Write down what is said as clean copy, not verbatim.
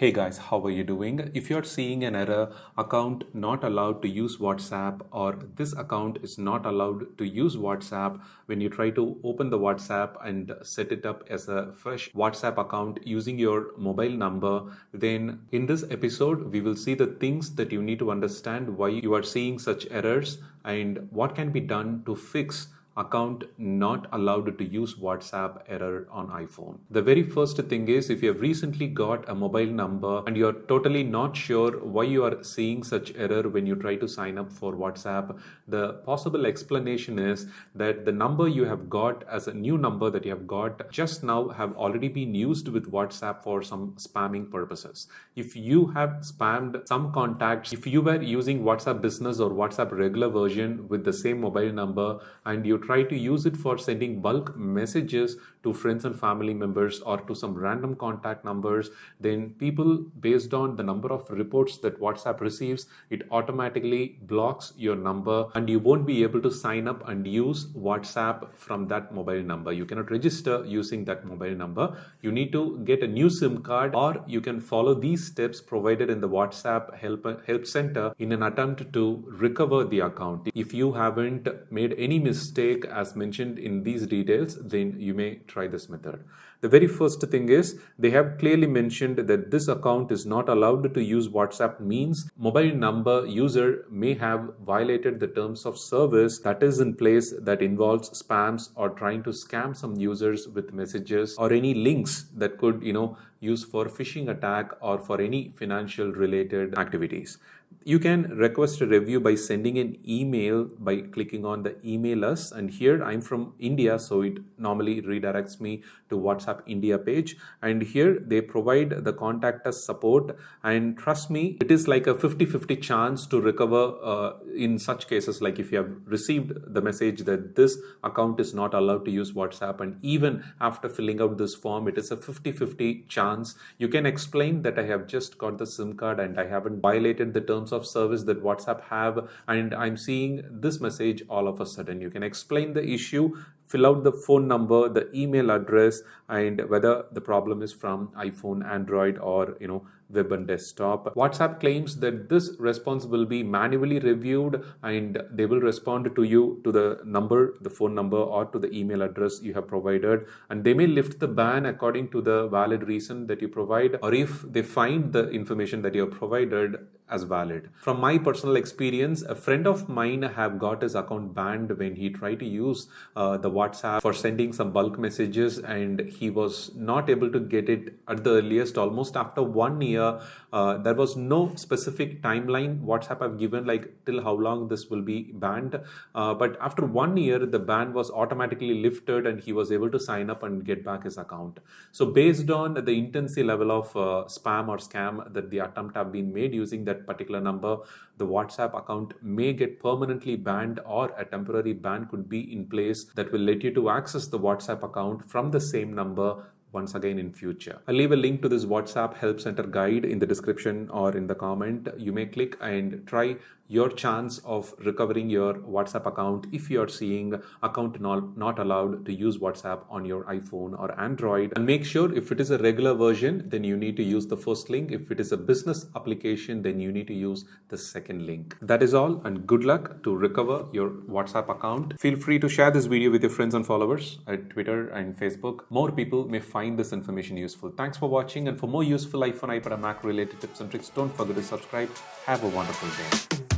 Hey guys, how are you doing? If you're seeing an error, account not allowed to use WhatsApp, or this account is not allowed to use WhatsApp, when you try to open the WhatsApp and set it up as a fresh WhatsApp account using your mobile number, then in this episode, we will see the things that you need to understand why you are seeing such errors and what can be done to fix account not allowed to use WhatsApp error on iPhone. The very first thing is, if you have recently got a mobile number and you're totally not sure why you are seeing such error when you try to sign up for WhatsApp, the possible explanation is that the number you have got as a new number that you have got just now have already been used with WhatsApp for some spamming purposes. If you have spammed some contacts, if you were using WhatsApp business or WhatsApp regular version with the same mobile number and you try to use it for sending bulk messages to friends and family members or to some random contact numbers, then people, based on the number of reports that WhatsApp receives, it automatically blocks your number and you won't be able to sign up and use WhatsApp from that mobile number. You cannot register using that mobile number. You need to get a new SIM card, or you can follow these steps provided in the WhatsApp help center in an attempt to recover the account. If you haven't made any mistake as mentioned in these details, then you may try this method. The very first thing is, they have clearly mentioned that this account is not allowed to use WhatsApp means mobile number user may have violated the terms of service that is in place that involves spams or trying to scam some users with messages or any links that could use for phishing attack or for any financial related activities. You can request a review by sending an email by clicking on the email us, and here I'm from India, so it normally redirects me to WhatsApp India page, and here they provide the contact us support, and trust me, it is like a 50-50 chance to recover in such cases. Like if you have received the message that this account is not allowed to use WhatsApp, and even after filling out this form, it is a 50-50 chance. You can explain that I have just got the SIM card and I haven't violated the terms of service that WhatsApp have, and I'm seeing this message all of a sudden. You can explain the issue, fill out the phone number, the email address, and whether the problem is from iPhone, Android, or web and desktop. WhatsApp claims that this response will be manually reviewed and they will respond to you to the number, the phone number, or to the email address you have provided, and they may lift the ban according to the valid reason that you provide, or if they find the information that you have provided as valid. From my personal experience, a friend of mine have got his account banned when he tried to use the WhatsApp for sending some bulk messages, and he was not able to get it at the earliest almost after 1 year. There was no specific timeline WhatsApp have given, like till how long this will be banned, but after 1 year the ban was automatically lifted and he was able to sign up and get back his account. So based on the intensity level of spam or scam that the attempt have been made using that particular number, the WhatsApp account may get permanently banned, or a temporary ban could be in place that will let you to access the WhatsApp account from the same number once again in future. I'll leave a link to this WhatsApp help center guide in the description or in the comment. You may click and try your chance of recovering your WhatsApp account if you are seeing account not allowed to use WhatsApp on your iPhone or Android. And make sure, if it is a regular version, then you need to use the first link. If it is a business application, then you need to use the second link. That is all, and good luck to recover your WhatsApp account. Feel free to share this video with your friends and followers at Twitter and Facebook. More people may find this information useful. Thanks for watching, and for more useful iPhone, iPad, and Mac related tips and tricks, don't forget to subscribe. Have a wonderful day.